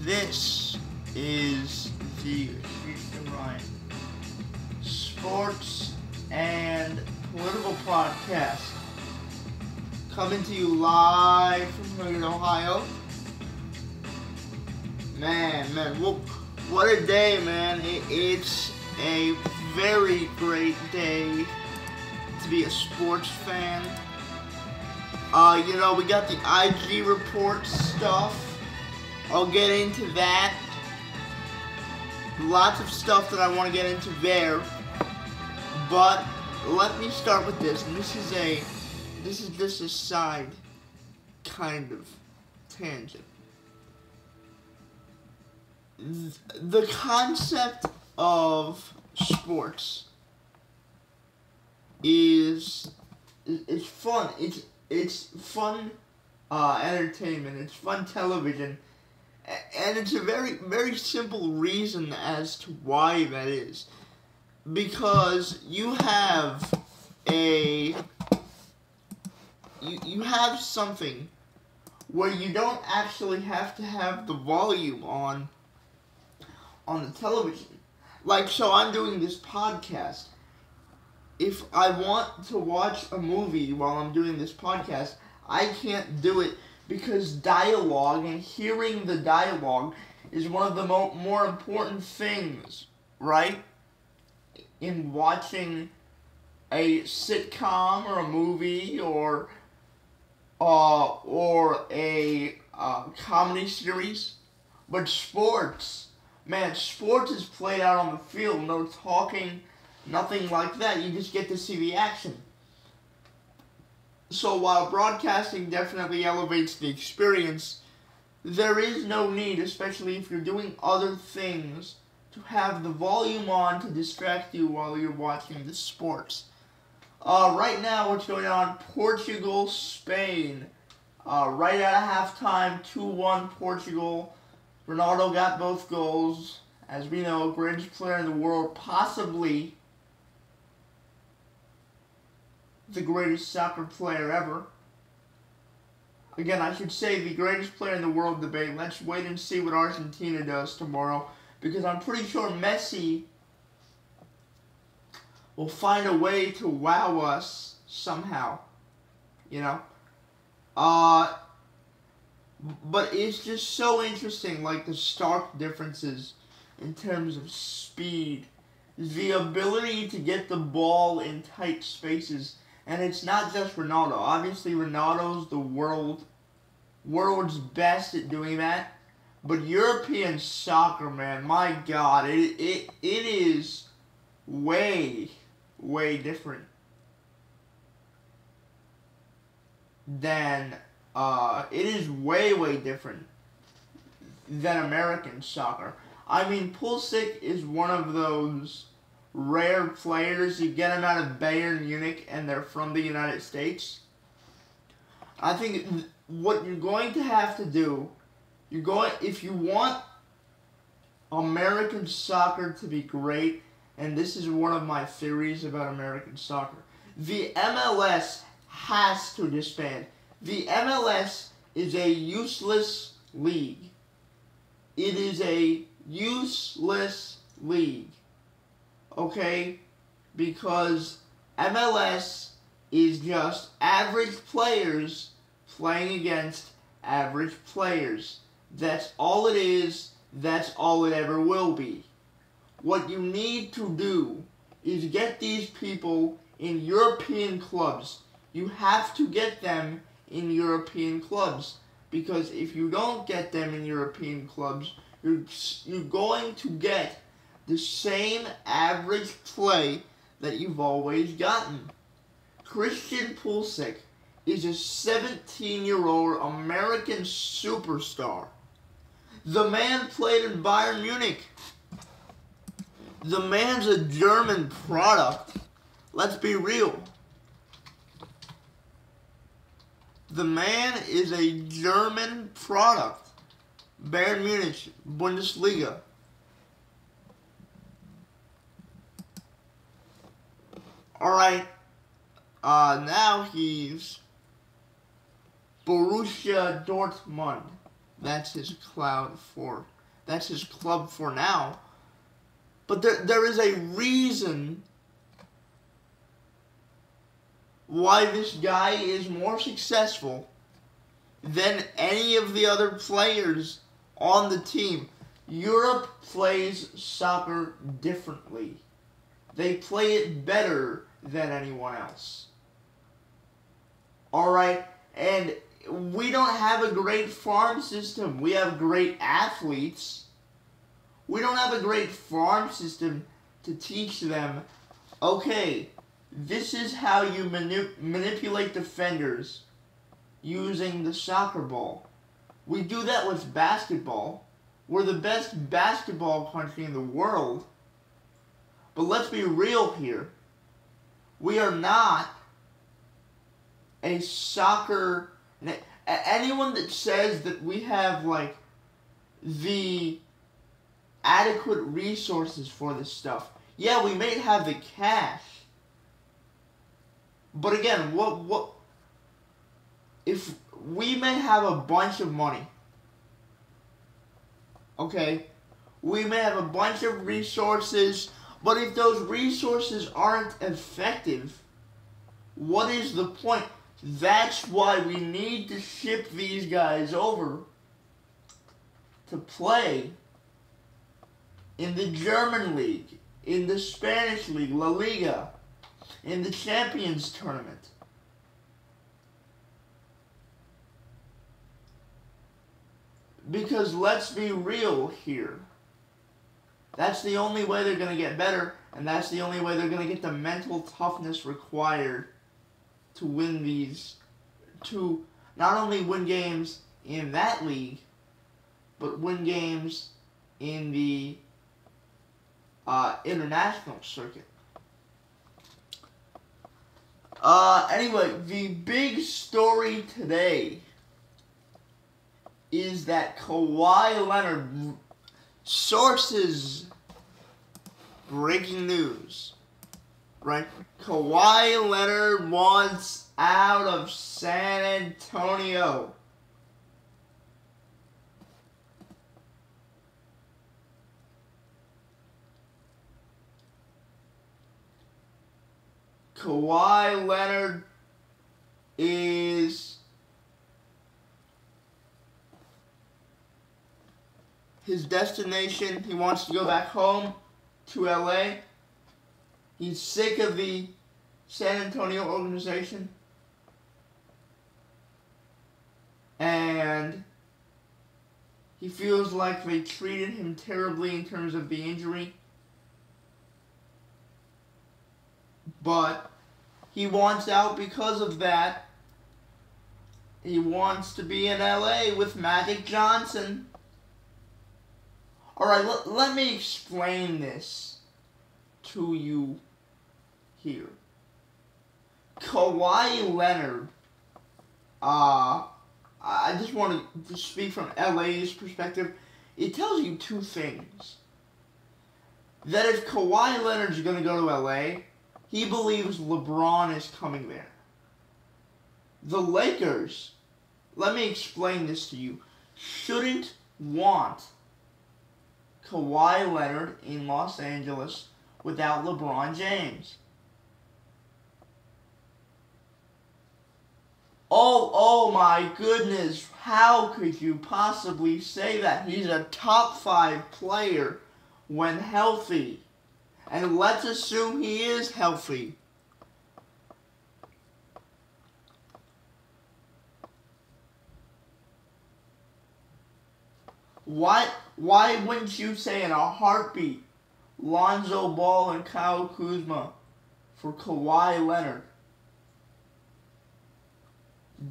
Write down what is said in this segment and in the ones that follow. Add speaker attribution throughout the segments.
Speaker 1: This is the Ashish and Ryan Sports and Political Podcast, coming to you live from Lincoln, Ohio. Man, what a day, man. It's a very great day to be a sports fan. We got the IG report stuff. I'll get into that. Lots of stuff that I want to get into there. But let me start with this. And this is just a side kind of tangent. The concept of sports is fun. It's fun entertainment. It's fun television. And it's a very, very simple reason as to why that is. Because you have something where you don't actually have to have the volume on the television. Like, so I'm doing this podcast. If I want to watch a movie while I'm doing this podcast, I can't do it because dialogue and hearing the dialogue is one of the more important things, right? In watching a sitcom or a movie or a comedy series. But sports, man, sports is played out on the field. No talking, nothing like that. You just get to see the action. So while broadcasting definitely elevates the experience, there is no need, especially if you're doing other things, to have the volume on to distract you while you're watching the sports. Right now, what's going on? Portugal, Spain. Right out of halftime, 2-1 Portugal. Ronaldo got both goals. As we know, greatest player in the world, possibly the greatest soccer player ever. Again, I should say the greatest player in the world debate. Let's wait and see what Argentina does tomorrow, because I'm pretty sure Messi will find a way to wow us somehow, But it's just so interesting, like the stark differences in terms of speed, the ability to get the ball in tight spaces. And it's not just Ronaldo. Obviously, Ronaldo's the world's best at doing that. But European soccer, man, my God, it is way, way different than it is way, way different than American soccer. I mean, Pulisic is one of those rare players. You get them out of Bayern Munich and they're from the United States. I think what you're going to have to do, if you want American soccer to be great, and this is one of my theories about American soccer, the MLS has to disband. The MLS is a useless league. It is a useless league. Okay? Because MLS is just average players playing against average players. That's all it is. That's all it ever will be. What you need to do is get these people in European clubs. You have to get them in European clubs. Because if you don't get them in European clubs, you're going to get the same average play that you've always gotten. Christian Pulisic is a 17-year-old American superstar. The man played in Bayern Munich. The man's a German product. Let's be real. The man is a German product. Bayern Munich, Bundesliga. Alright. Now he's Borussia Dortmund. That's his club for now. But there is a reason why this guy is more successful than any of the other players on the team. Europe plays soccer differently. They play it better than anyone else. Alright, and we don't have a great farm system. We have great athletes. We don't have a great farm system to teach them, okay, this is how you manipulate defenders using the soccer ball. We do that with basketball. We're the best basketball country in the world. But let's be real here. We are not a soccer... Anyone that says that we have, like, the adequate resources for this stuff. Yeah, we may have the cash. But again, what if we may have a bunch of money? Okay? We may have a bunch of resources, but if those resources aren't effective, what is the point? That's why we need to ship these guys over to play in the German League, in the Spanish League, La Liga, in the Champions Tournament. Because let's be real here. That's the only way they're going to get better, and that's the only way they're going to get the mental toughness required to win these, to not only win games in that league, but win games in the international circuit. Anyway, the big story today is that Kawhi Leonard, sources, breaking news, right? Kawhi Leonard wants out of San Antonio. Kawhi Leonard is his destination. He wants to go back home to LA. He's sick of the San Antonio organization. And he feels like they treated him terribly in terms of the injury. But he wants out because of that. He wants to be in LA with Magic Johnson. Alright, let me explain this to you here. Kawhi Leonard, I just want to speak from LA's perspective. It tells you two things. That if Kawhi Leonard's going to go to LA, he believes LeBron is coming there. The Lakers, let me explain this to you, shouldn't want Kawhi Leonard in Los Angeles without LeBron James. Oh my goodness, how could you possibly say that? He's a top 5 player when healthy. And let's assume he is healthy. Why wouldn't you say in a heartbeat Lonzo Ball and Kyle Kuzma for Kawhi Leonard?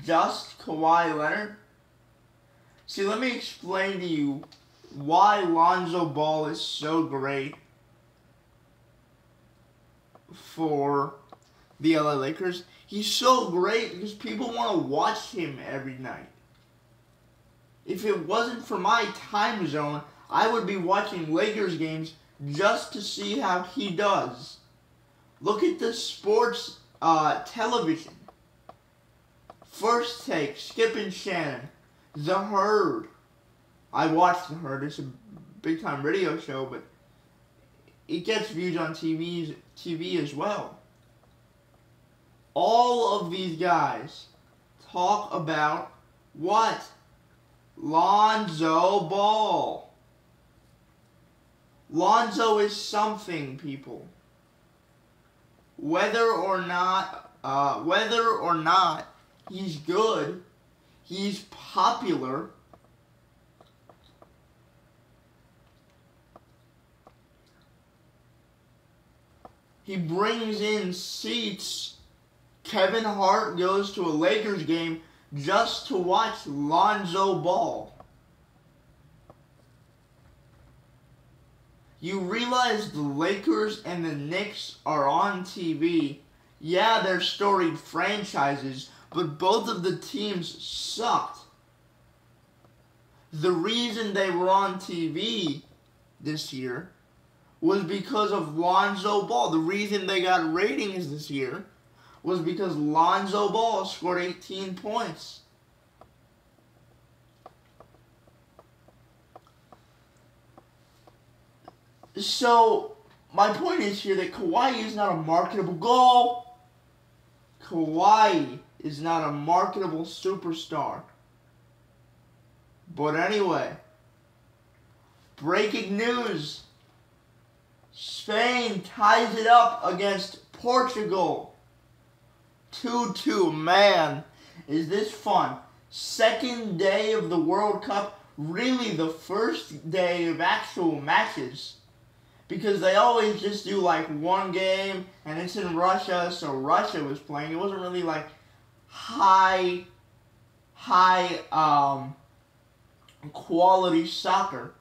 Speaker 1: Just Kawhi Leonard? See, let me explain to you why Lonzo Ball is so great for the LA Lakers. He's so great because people want to watch him every night. If it wasn't for my time zone, I would be watching Lakers games just to see how he does. Look at the sports television. First Take, Skip and Shannon, The Herd. I watch The Herd. It's a big-time radio show, but it gets views on TV as well. All of these guys talk about what? Lonzo Ball. Lonzo is something, people. Whether or not he's good, he's popular. He brings in seats. Kevin Hart goes to a Lakers game just to watch Lonzo Ball. You realize the Lakers and the Knicks are on TV. Yeah, they're storied franchises, but both of the teams sucked. The reason they were on TV this year was because of Lonzo Ball. The reason they got ratings this year was because Lonzo Ball scored 18 points. So, my point is here that Kawhi is not a marketable goal. Kawhi is not a marketable superstar. But anyway, breaking news. Spain ties it up against Portugal. 2-2. Man, is this fun. Second day of the World Cup. Really the first day of actual matches. Because they always just do like one game and it's in Russia, so Russia was playing. It wasn't really like high quality soccer.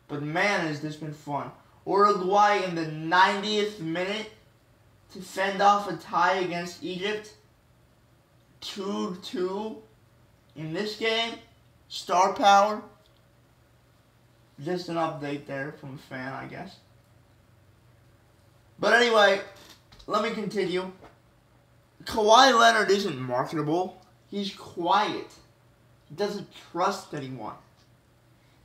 Speaker 1: But man, has this been fun. Uruguay in the 90th minute to fend off a tie against Egypt. 2-2 in this game. Star power. Just an update there from a fan, I guess. But anyway, let me continue. Kawhi Leonard isn't marketable. He's quiet. He doesn't trust anyone.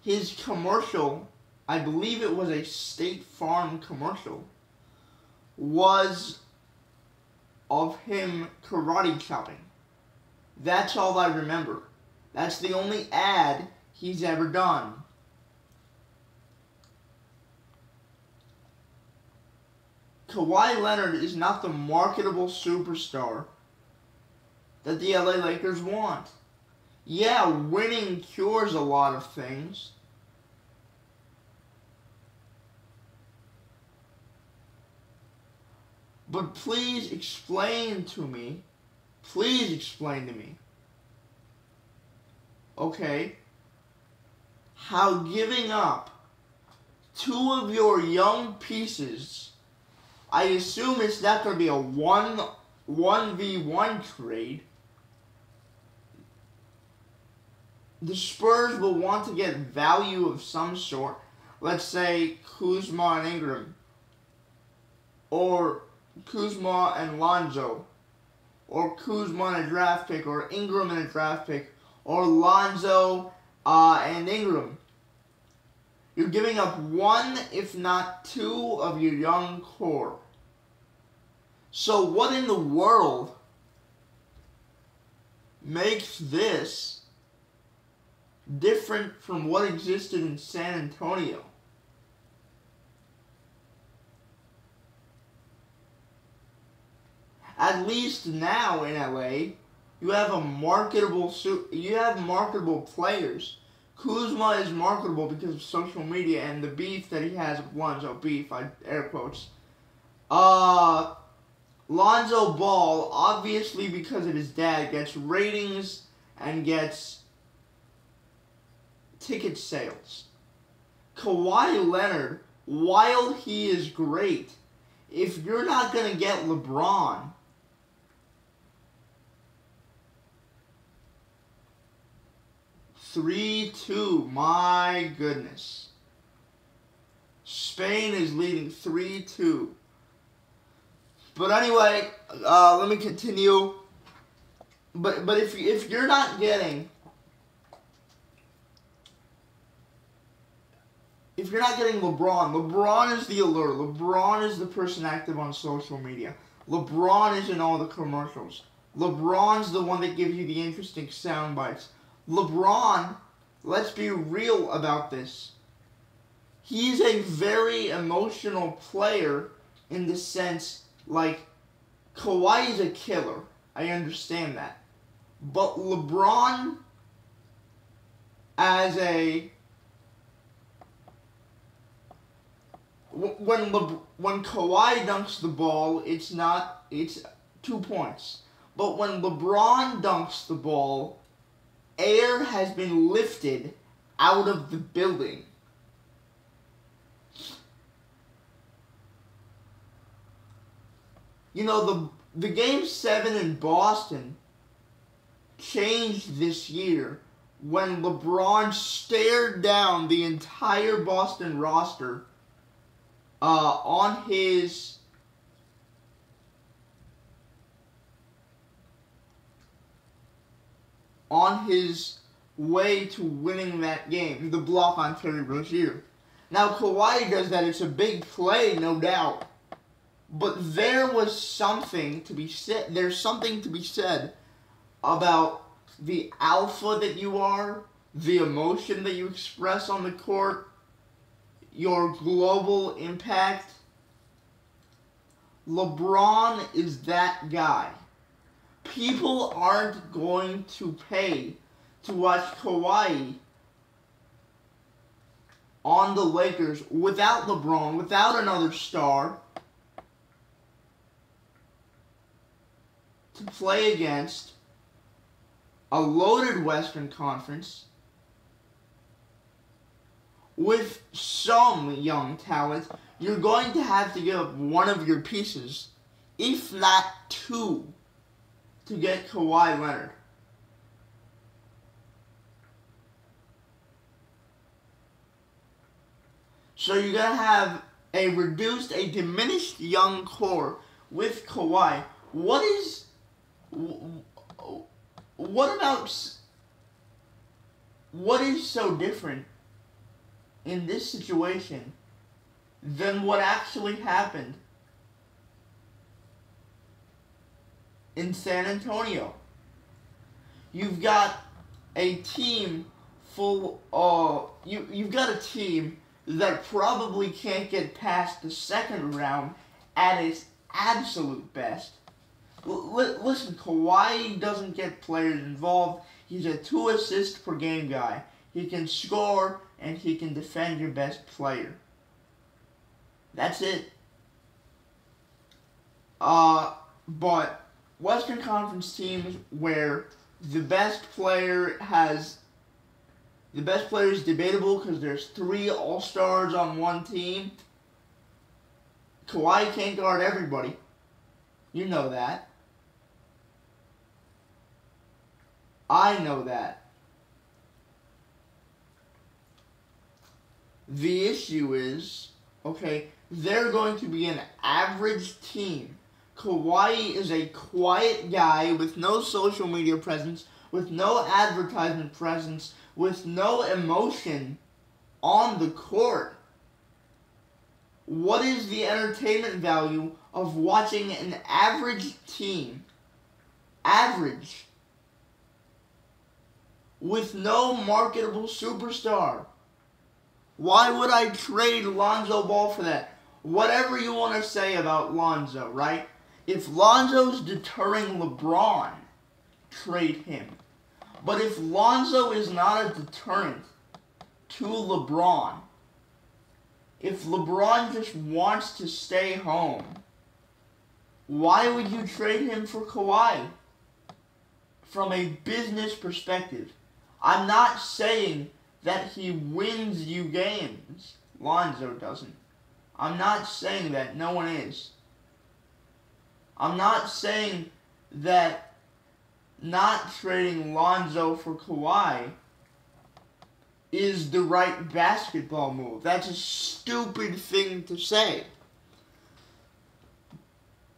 Speaker 1: His commercial, I believe it was a State Farm commercial, was of him karate chopping. That's all I remember. That's the only ad he's ever done. Kawhi Leonard is not the marketable superstar that the LA Lakers want. Yeah, winning cures a lot of things. But please explain to me, okay, how giving up two of your young pieces, I assume it's not going to be a 1v1 trade. The Spurs will want to get value of some sort. Let's say Kuzma and Ingram. Or Kuzma and Lonzo. Or Kuzma and a draft pick. Or Ingram and a draft pick. Or Lonzo and Ingram. You're giving up one, if not two, of your young core. So what in the world makes this different from what existed in San Antonio? At least now in LA, you have marketable players. Kuzma is marketable because of social media and the beef that he has with Lonzo. Beef, air quotes. Lonzo Ball, obviously because of his dad, gets ratings and gets ticket sales. Kawhi Leonard, while he is great, if you're not going to get LeBron, 3-2. My goodness. Spain is leading 3-2. But anyway, let me continue. But if you're not getting LeBron is the alert. LeBron is the person active on social media. LeBron is in all the commercials. LeBron's the one that gives you the interesting sound bites. LeBron, let's be real about this. He's a very emotional player in the sense, like, Kawhi is a killer. I understand that. But LeBron, as a... When Kawhi dunks the ball, it's 2 points. But when LeBron dunks the ball, air has been lifted out of the building. You know, the Game 7 in Boston changed this year when LeBron stared down the entire Boston roster on his way to winning that game, the block on Terry Rozier. Now, Kawhi does that. It's a big play, no doubt. But there was something to be said. There's something to be said about the alpha that you are, the emotion that you express on the court, your global impact. LeBron is that guy. People aren't going to pay to watch Kawhi on the Lakers without LeBron, without another star, to play against a loaded Western Conference with some young talent. You're going to have to give up one of your pieces, if not two, to get Kawhi Leonard. So you're going to have a diminished young core with Kawhi. What is so different in this situation than what actually happened in San Antonio? You've got a team you've got a team that probably can't get past the second round at its absolute best. Listen, Kawhi doesn't get players involved. He's a 2 assist per game guy. He can score and he can defend your best player. That's it. But Western Conference teams where the best player is debatable because there's 3 all-stars on one team. Kawhi can't guard everybody. You know that. I know that. The issue is, okay, they're going to be an average team. Kawhi is a quiet guy with no social media presence, with no advertisement presence, with no emotion on the court. What is the entertainment value of watching an average team, with no marketable superstar? Why would I trade Lonzo Ball for that? Whatever you want to say about Lonzo, right? If Lonzo's deterring LeBron, trade him. But if Lonzo is not a deterrent to LeBron, if LeBron just wants to stay home, why would you trade him for Kawhi? From a business perspective, I'm not saying that he wins you games. Lonzo doesn't. I'm not saying that. No one is. I'm not saying that not trading Lonzo for Kawhi is the right basketball move. That's a stupid thing to say.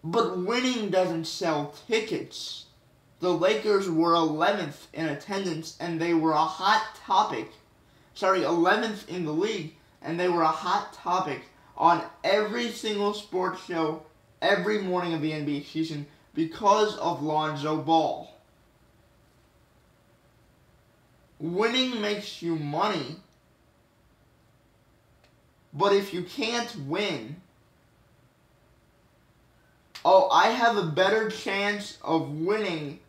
Speaker 1: But winning doesn't sell tickets. The Lakers were 11th in attendance, and they were a hot topic. 11th in the league, and they were a hot topic on every single sports show every morning of the NBA season because of Lonzo Ball. Winning makes you money, but if you can't win, I have a better chance of winning,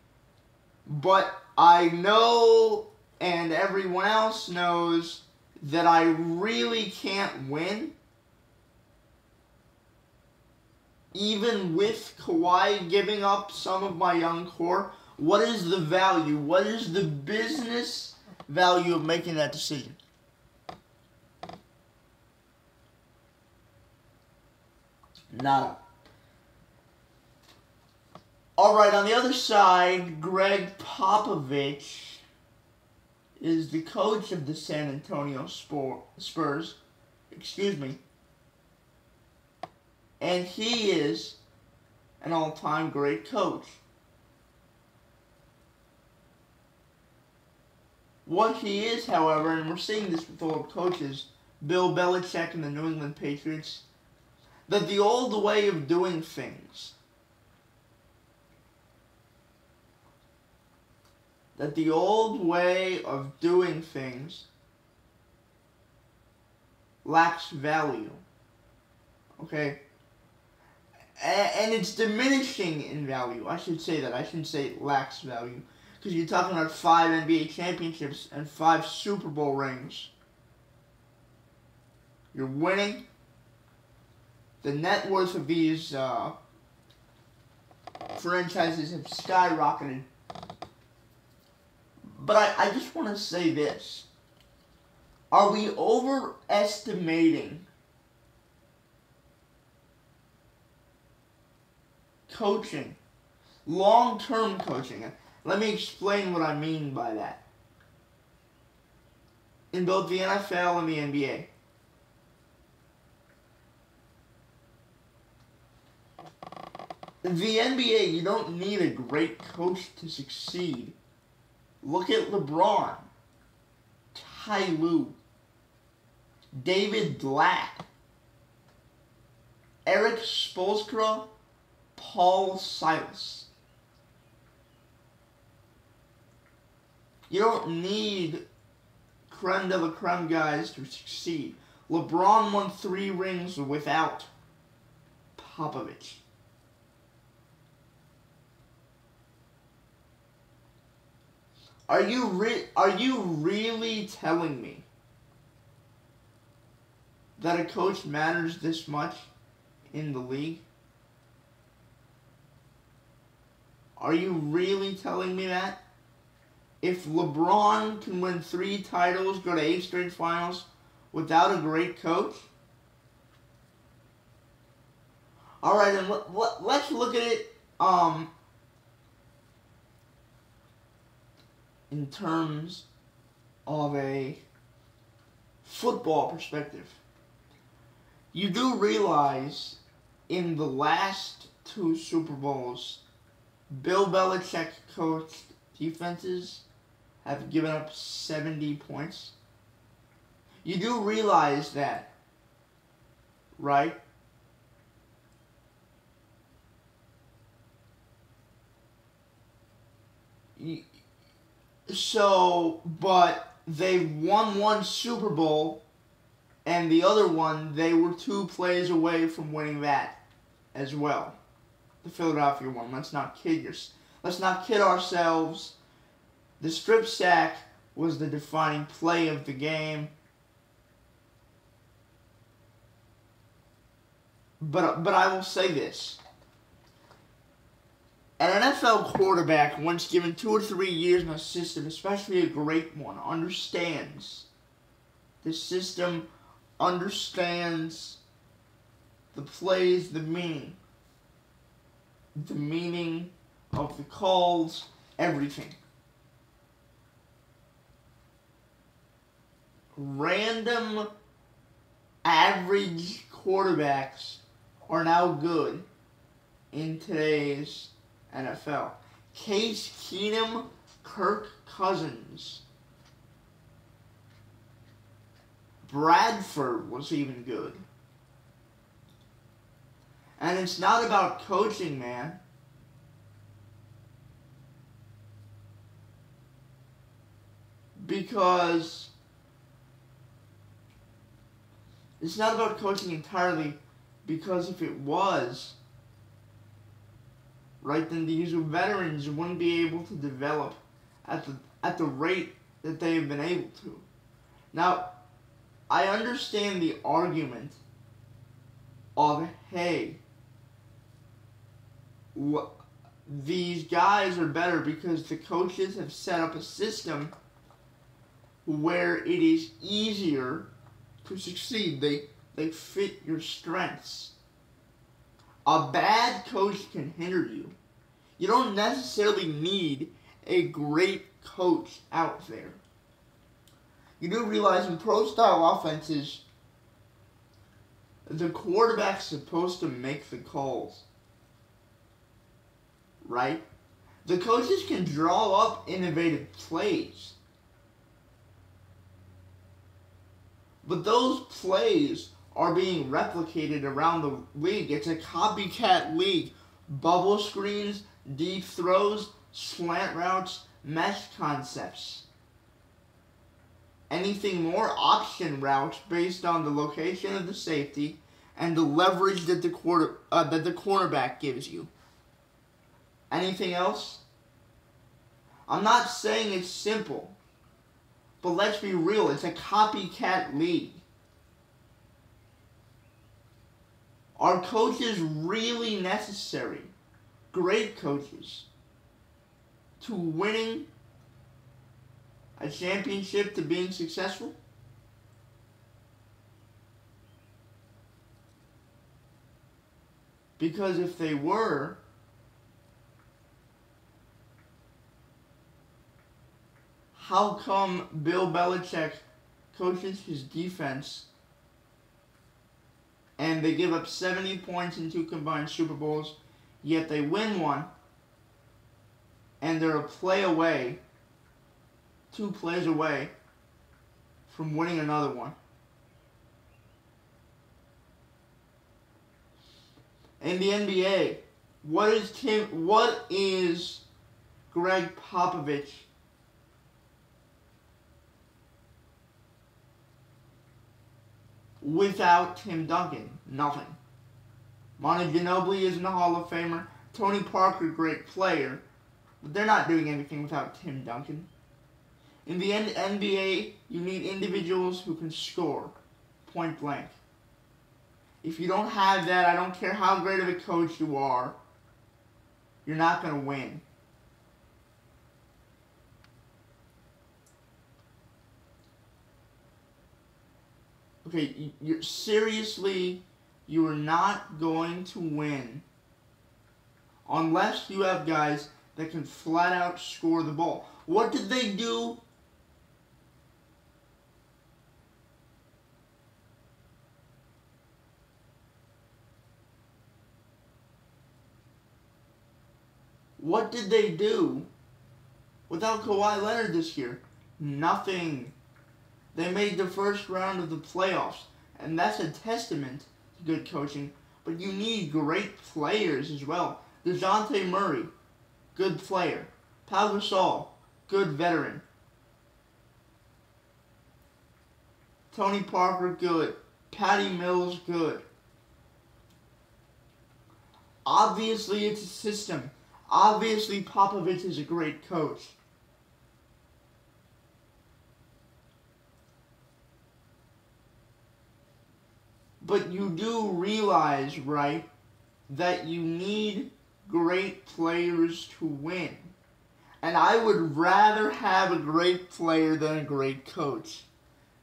Speaker 1: but I know, and everyone else knows, that I really can't win. Even with Kawhi giving up some of my young core, what is the value? What is the business value of making that decision? Nada. Alright, on the other side, Greg Popovich is the coach of the San Antonio Spurs. And he is an all-time great coach. What he is, however, and we're seeing this with old coaches, Bill Belichick and the New England Patriots, that the old way of doing things, lacks value. Okay? And it's diminishing in value. I should say that. I shouldn't say it lacks value. Because you're talking about 5 NBA championships and 5 Super Bowl rings. You're winning. The net worth of these franchises have skyrocketed. But I just want to say this. Are we overestimating coaching, long-term coaching? Let me explain what I mean by that. In both the NFL and the NBA. The NBA, you don't need a great coach to succeed. Look at LeBron, Ty Lue, David Blatt, Eric Spoelstra, Paul Silas. You don't need creme de la creme guys to succeed. LeBron won 3 rings without Popovich. Are you really telling me that a coach matters this much in the league? Are you really telling me that? If LeBron can win 3 titles, go to 8 straight finals without a great coach? Alright, and let's look at it in terms of a football perspective. You do realize in the last 2 Super Bowls, Bill Belichick coached defenses have given up 70 points. You do realize that, right? But they won 1 Super Bowl, and the other one, they were 2 plays away from winning that as well. The Philadelphia one. Let's not kid ourselves. The strip sack was the defining play of the game. But I will say this. An NFL quarterback, once given 2 or 3 years in a system, especially a great one, understands the system, understands the plays, the meaning of the calls, everything. random average quarterbacks are now good in today's NFL. Case Keenum, Kirk Cousins. Bradford was even good. And it's not about coaching, man. Because it's not about coaching entirely, because if it was, right, then these veterans wouldn't be able to develop at the rate that they have been able to. Now, I understand the argument of, hey, these guys are better because the coaches have set up a system where it is easier to succeed. They fit your strengths. A bad coach can hinder you. You don't necessarily need a great coach out there. You do realize in pro-style offenses, the quarterback's supposed to make the calls, right? The coaches can draw up innovative plays, but those plays are being replicated around the league. It's a copycat league. Bubble screens, deep throws, slant routes, mesh concepts. Anything more, option routes based on the location of the safety and the leverage that the cornerback gives you. Anything else? I'm not saying it's simple, but let's be real, it's a copycat league. Are coaches really necessary? Great coaches to winning a championship, to being successful? Because if they were, how come Bill Belichick coaches his defense and they give up 70 points in 2 combined Super Bowls, yet they win one, and they're a play away, 2 plays away from winning another one? In the NBA, what is Greg Popovich without Tim Duncan? Nothing. Monty Ginobili isn't a Hall of Famer. Tony Parker, great player, but they're not doing anything without Tim Duncan. In the NBA, you need individuals who can score, point blank. If you don't have that, I don't care how great of a coach you are, you're not going to win. Okay, seriously, you are not going to win unless you have guys that can flat out score the ball. What did they do? What did they do without Kawhi Leonard this year? Nothing. They made the first round of the playoffs, and that's a testament to good coaching. But you need great players as well. DeJounte Murray, good player. Pau Gasol, good veteran. Tony Parker, good. Patty Mills, good. Obviously, it's a system. Obviously, Popovich is a great coach. But you do realize, right, that you need great players to win. And I would rather have a great player than a great coach,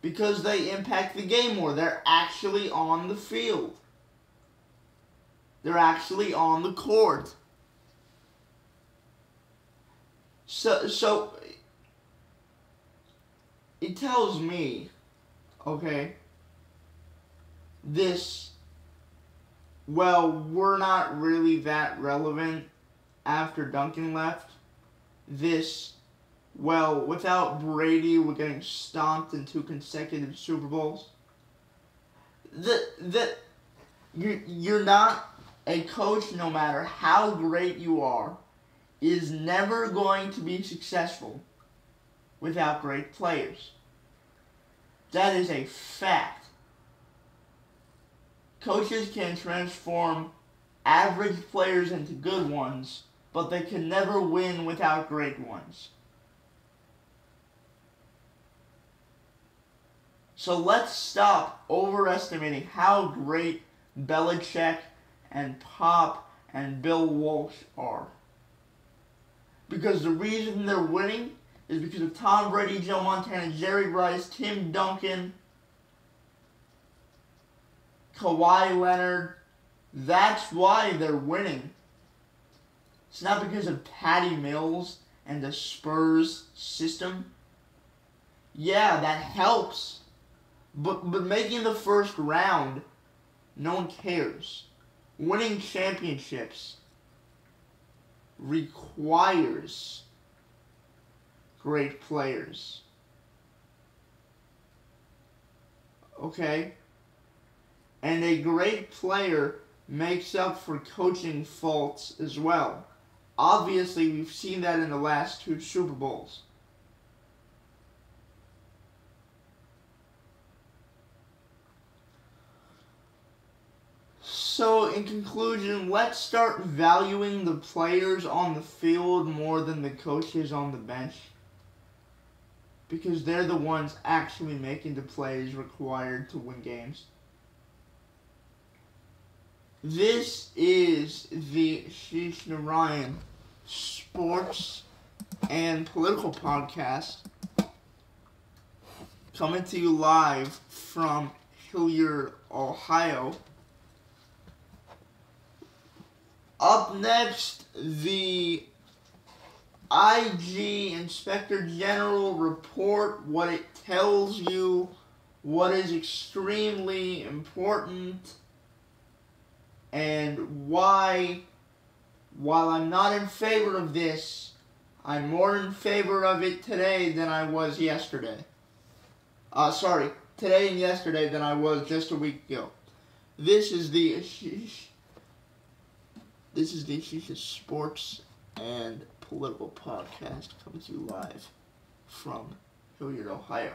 Speaker 1: because they impact the game more. They're actually on the field. They're actually on the court. So it tells me Okay? Well, we're not really that relevant after Duncan left. Well, without Brady, we're getting stomped in 2 consecutive Super Bowls. You're not a coach, no matter how great you are, is never going to be successful without great players. That is a fact. Coaches can transform average players into good ones, but they can never win without great ones. So let's stop overestimating how great Belichick and Pop and Bill Walsh are. Because the reason they're winning is because of Tom Brady, Joe Montana, Jerry Rice, Tim Duncan, Kawhi Leonard. That's why they're winning. It's not because of Patty Mills and the Spurs system. Yeah, that helps. But making the first round, no one cares. Winning championships requires great players. Okay? And a great player makes up for coaching faults as well. Obviously, we've seen that in the last 2 Super Bowls. So, in conclusion, let's start valuing the players on the field more than the coaches on the bench. Because they're the ones actually making the plays required to win games. This is the Ashish and Ryan Sports and Political Podcast, coming to you live from Hilliard, Ohio. Up next, the IG Inspector General report, what it tells you, what is extremely important, and why, while I'm not in favor of this, I'm more in favor of it today than I was yesterday. Today and yesterday than I was just a week ago. This is the Ashish Sports and Political Podcast, coming to you live from Hilliard, Ohio.